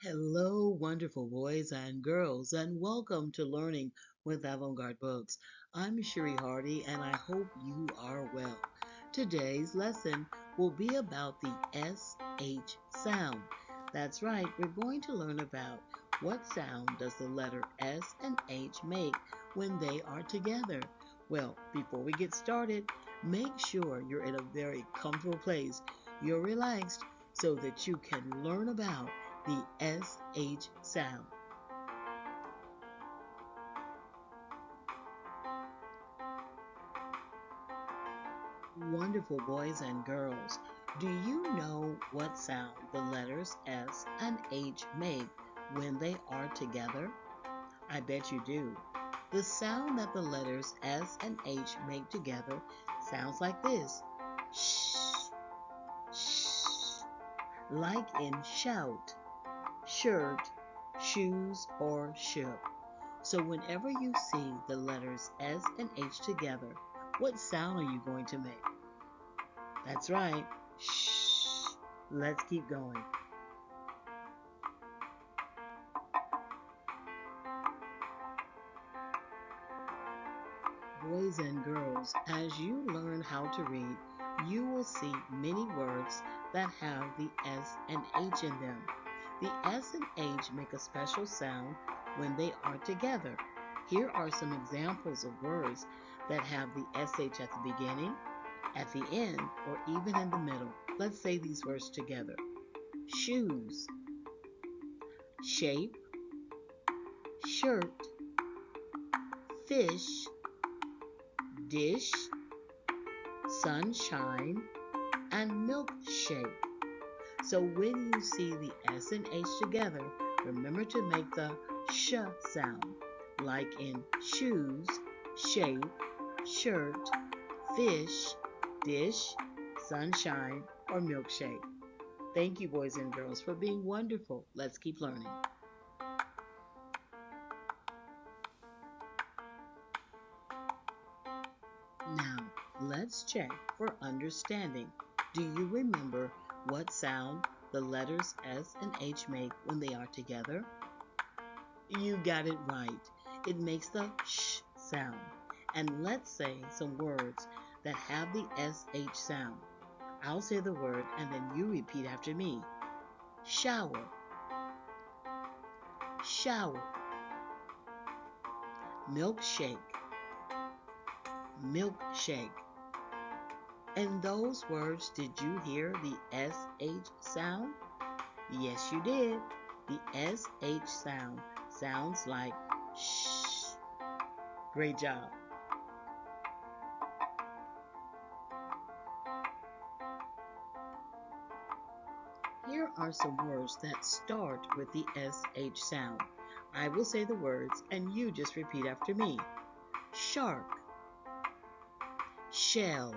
Hello, wonderful boys and girls, and welcome to Learning with Avant-garde Books. I'm Sherry Hardy, and I hope you are well. Today's lesson will be about the SH sound. That's right, we're going to learn about what sound does the letter S and H make when they are together. Well, before we get started, make sure you're in a very comfortable place. You're relaxed so that you can learn about the SH sound. Wonderful boys and girls, do you know what sound the letters S and H make when they are together? I bet you do. The sound that the letters S and H make together sounds like this. Shh, shh, like in shout, shirt, shoes, or ship. So whenever you see the letters S and H together, what sound are you going to make? That's right. Shh. Let's keep going. Boys and girls, as you learn how to read, you will see many words that have the S and H in them. The S and H make a special sound when they are together. Here are some examples of words that have the SH at the beginning, at the end, or even in the middle. Let's say these words together. Shoes, shape, shirt, fish, dish, sunshine, and milkshake. So when you see the S and H together, remember to make the sh sound, like in shoes, shape, shirt, fish, dish, sunshine, or milkshake. Thank you, boys and girls, for being wonderful. Let's keep learning. Now, let's check for understanding. Do you remember what sound the letters S and H make when they are together? You got it right. It makes the sh sound. And let's say some words that have the SH sound. I'll say the word and then you repeat after me. Shower, shower, milkshake, milkshake. In those words, did you hear the SH sound? Yes, you did. The SH sound sounds like shh. Great job. Here are some words that start with the SH sound. I will say the words and you just repeat after me. Shark, shell.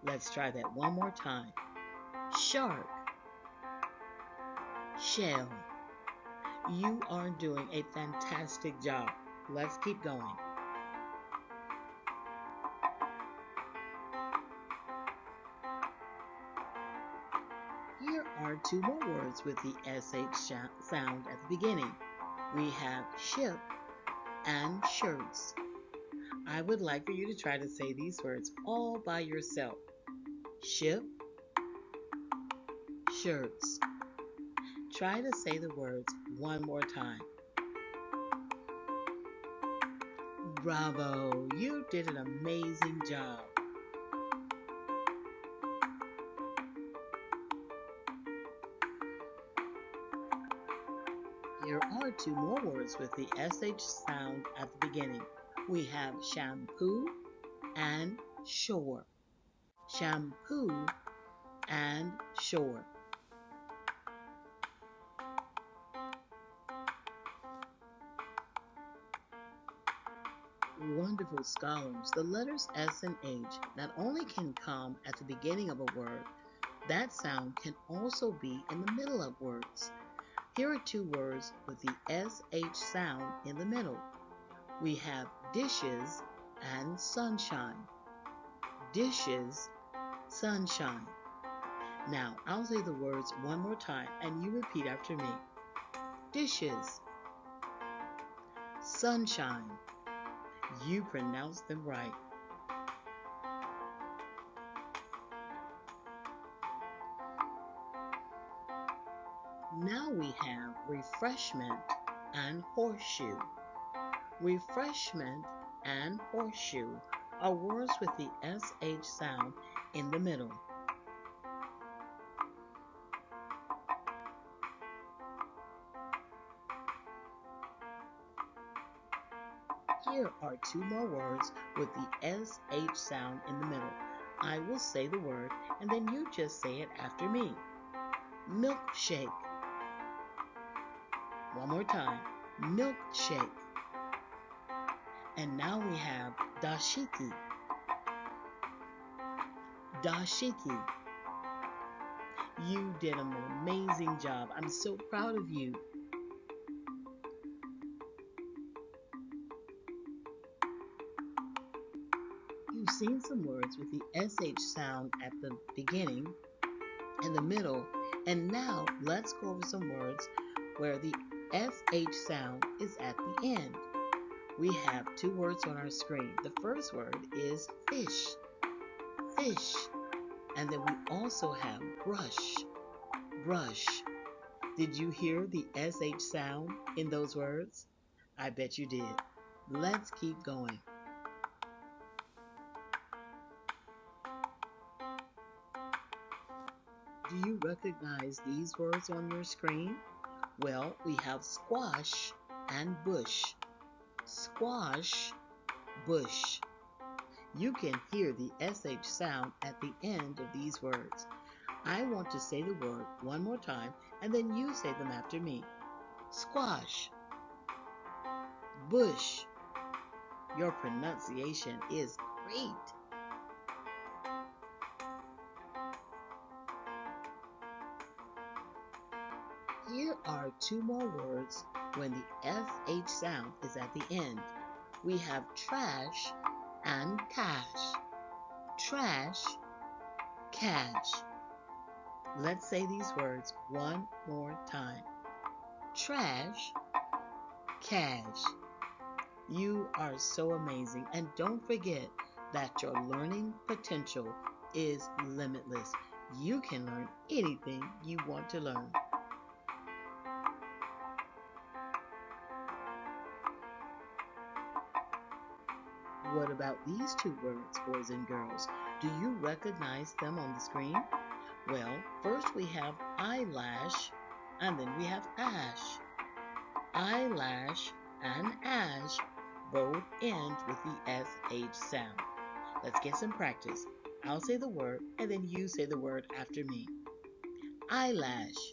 Let's try that one more time. Shark, shell. You are doing a fantastic job. Let's keep going. Here are two more words with the SH sound at the beginning. We have ship and shirts. I would like for you to try to say these words all by yourself. Ship, shirts. Try to say the words one more time. Bravo! You did an amazing job. Here are two more words with the SH sound at the beginning. We have shampoo and shore. Shampoo and shore. Wonderful scholars, the letters S and H not only can come at the beginning of a word, that sound can also be in the middle of words. Here are two words with the SH sound in the middle. We have dishes and sunshine. Dishes, sunshine. Now, I'll say the words one more time and you repeat after me. dishes, sunshine. You pronounced them right. Now we have refreshment and horseshoe. Refreshment and horseshoe are words with the SH sound in the middle. Here are two more words with the SH sound in the middle. I will say the word and then you just say it after me. Milkshake. One more time. Milkshake. And now we have dashiki. Dashiki. You did an amazing job. I'm so proud of you. You've seen some words with the SH sound at the beginning, in the middle, and now let's go over some words where the SH sound is at the end. We have two words on our screen. The first word is fish, fish. And then we also have brush, brush. Did you hear the SH sound in those words? I bet you did. Let's keep going. Do you recognize these words on your screen? Well, we have squash and bush. Squash, bush. You can hear the SH sound at the end of these words. I want to say the word one more time and then you say them after me. Squash, bush. Your pronunciation is great. Here are two more words when the SH sound is at the end. We have trash and cash. Trash, cash. Let's say these words one more time. Trash, cash. You are so amazing, and don't forget that your learning potential is limitless. You can learn anything you want to learn. What about these two words, boys and girls? Do you recognize them on the screen? Well, first we have eyelash, and then we have ash. Eyelash and ash both end with the SH sound. Let's get some practice. I'll say the word, and then you say the word after me. Eyelash.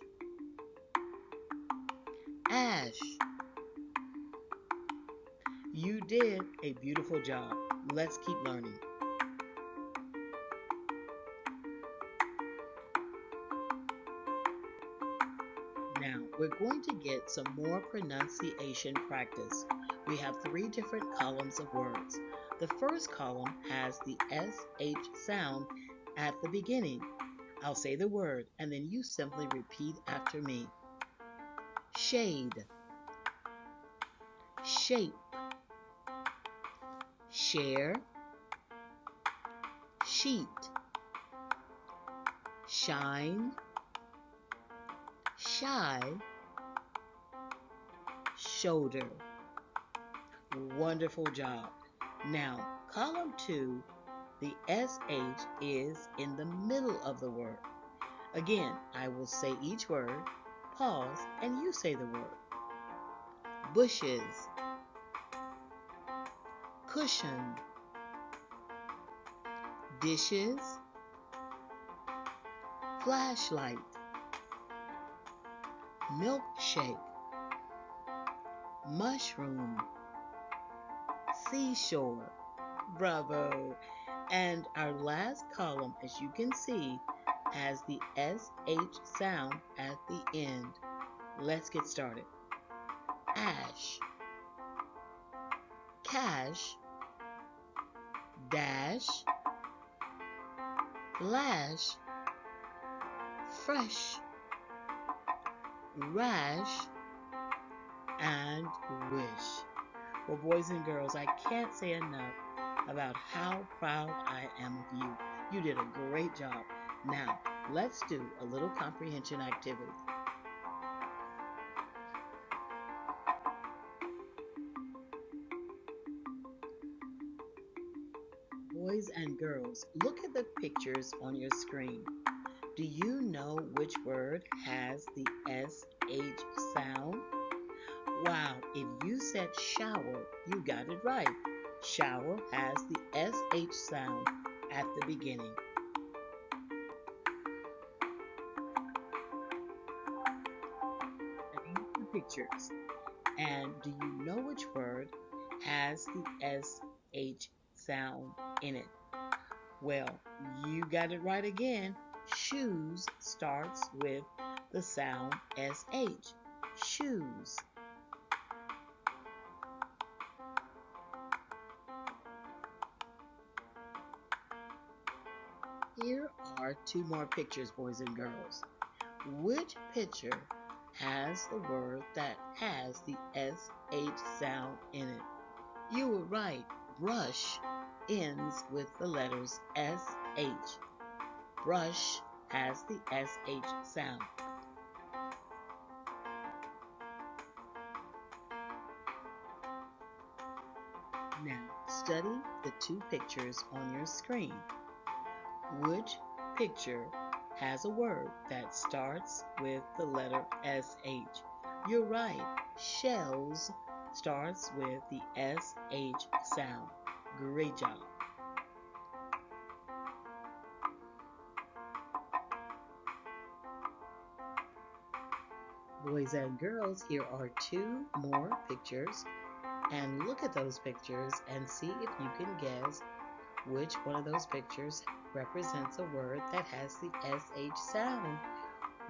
Ash. You did a beautiful job. Let's keep learning. Now, we're going to get some more pronunciation practice. We have three different columns of words. The first column has the SH sound at the beginning. I'll say the word, and then you simply repeat after me. Shade. Shape. Share. Sheet. Shine. Shy. Shoulder. Wonderful job. Now, column 2, the SH is in the middle of the word. Again, I will say each word, pause, and you say the word. Bushes. Cushion. Dishes. Flashlight. Milkshake. Mushroom. Seashore. Bravo. And our last column, as you can see, has the SH sound at the end. Let's get started. Ash. Cash. Dash. Flash. Fresh. Rash. and wish. Well, boys and girls, I can't say enough about how proud I am of you. You did a great job. Now, let's do a little comprehension activity. Boys and girls, look at the pictures on your screen. Do you know which word has the SH sound? Wow, if you said shower, you got it right. Shower has the SH sound at the beginning. Study the pictures. And do you know which word has the SH sound in it? Well, you got it right again. Shoes starts with the sound SH. Shoes. Here are two more pictures, boys and girls. Which picture has the word that has the SH sound in it? You were right. Brush ends with the letters SH. Brush has the SH sound. Now, study the two pictures on your screen. Which picture has a word that starts with the letter SH? You're right. Shells starts with the SH sound. Great job. Boys and girls, here are two more pictures. And look at those pictures and see if you can guess which one of those pictures represents a word that has the SH sound.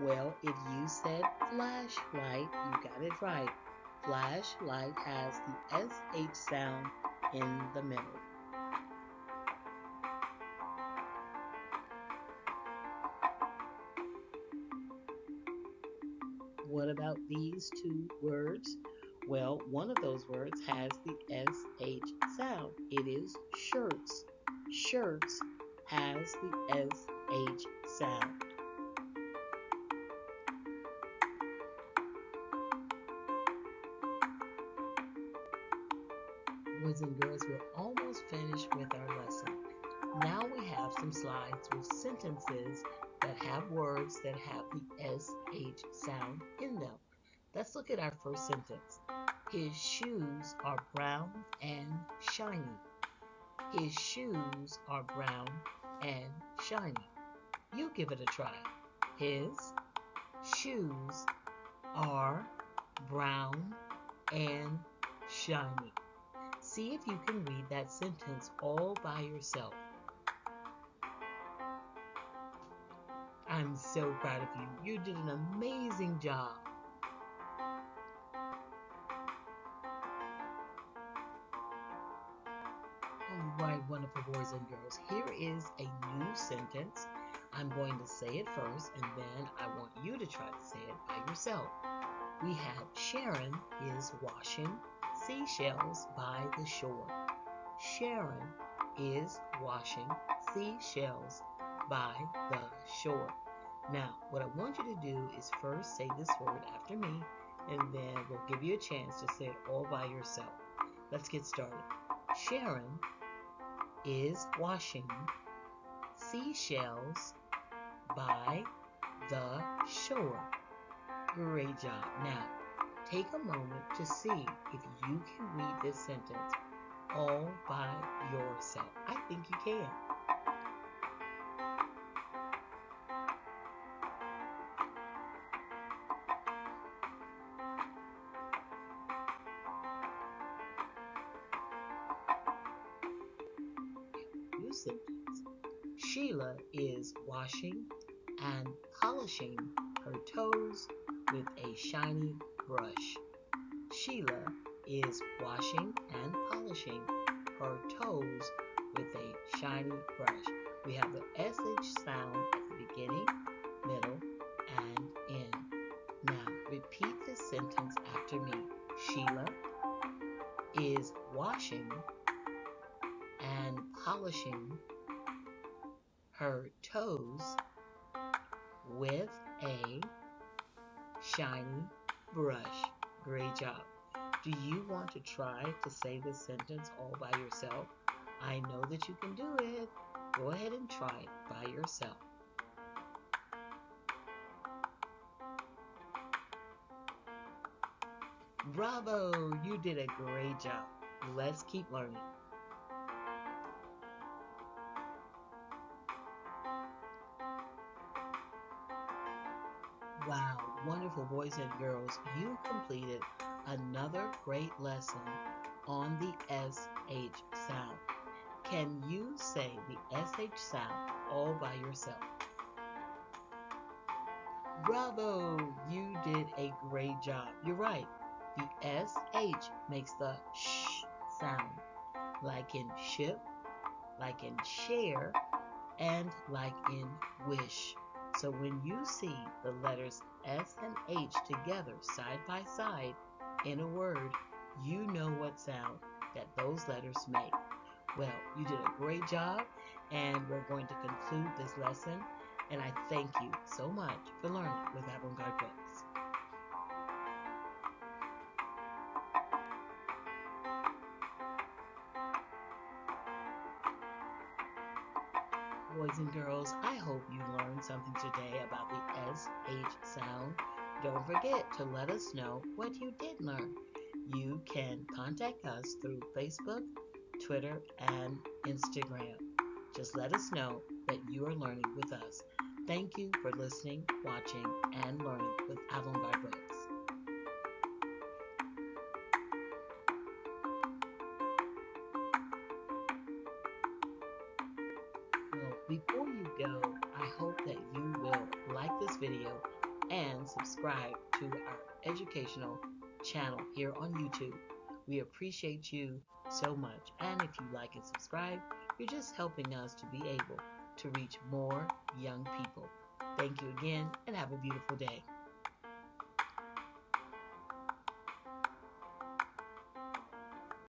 Well, if you said flashlight, you got it right. Flashlight has the SH sound in the middle. What about these two words? Well, one of those words has the SH sound. It is shirts. Shirts has the SH sound. Boys and girls, we're almost finished with our lesson. Now we have some slides with sentences that have words that have the SH sound in them. Let's look at our first sentence. His shoes are brown and shiny. His shoes are brown and shiny. You give it a try. His shoes are brown and shiny. See if you can read that sentence all by yourself. I'm so proud of you. You did an amazing job. All right, wonderful boys and girls. Here is a new sentence. I'm going to say it first, and then I want you to try to say it by yourself. We have Sharon is washing seashells by the shore. Sharon is washing seashells by the shore. Now, what I want you to do is first say this word after me, and then we'll give you a chance to say it all by yourself. Let's get started. Sharon is washing seashells by the shore. Great job. Now, take a moment to see if you can read this sentence all by yourself. I think you can. New sentence. Sheila is washing and polishing her toes with a shiny brush. Sheila is washing and polishing her toes with a shiny brush. We have the SH sound at the beginning, middle, and end. Now, repeat this sentence after me. polishing her toes with a shiny brush. Great job. Do you want to try to say this sentence all by yourself? I know that you can do it. Go ahead and try it by yourself. Bravo! You did a great job. Let's keep learning. Wow, wonderful boys and girls, you completed another great lesson on the SH sound. Can you say the SH sound all by yourself? Bravo! You did a great job. You're right. The SH makes the sh sound, like in ship, like in share, and like in wish. So when you see the letters S and H together side by side in a word, you know what sound that those letters make. Well, you did a great job, and we're going to conclude this lesson. And I thank you so much for learning with Avant-garde Books. Boys and girls, I hope you learned something today about the SH sound. Don't forget to let us know what you did learn. You can contact us through Facebook, Twitter, and Instagram. Just let us know that you are learning with us. Thank you for listening, watching, and learning with Avant-garde Books. Well, before you go, I hope that you will like this video and subscribe to our educational channel here on YouTube. We appreciate you so much. And if you like and subscribe, you're just helping us to be able to reach more young people. Thank you again and have a beautiful day.